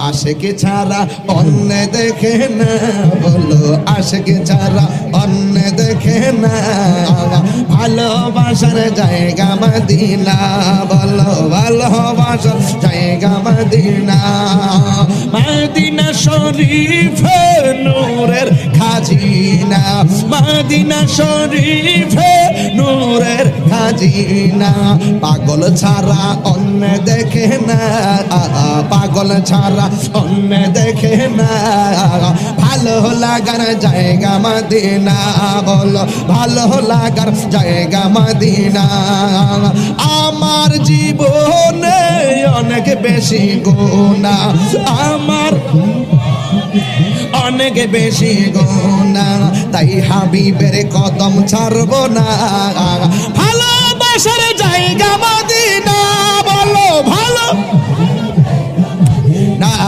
আশিক ছাড়া অন্য দেখে না, বলো আশিক ছাড়া অন্য দেখে না। ভালোবাসার জায়গা মদিনা, বলো ভালোবাসার জায়গা মদিনা। মদিনা শরীফে নূরের খাজিনা, মদিনা শরীফে নূরের খাজিনা। পাগল ছাড়া অন্য দেখে না, পাগল ছাড়া অন্য দেখে না। ভালো লাগার জায়গা মদিনা, বলো ভালো লাগার জায়গা মদিনা। আমার জীবনে অনেক বেশি গুনাহ, আমার অনেক বেশি গুনাহ, তাই হাবিবের কদম ছাড়বো না। ভালোবাসার জায়গা মদিনা, বলো ভালো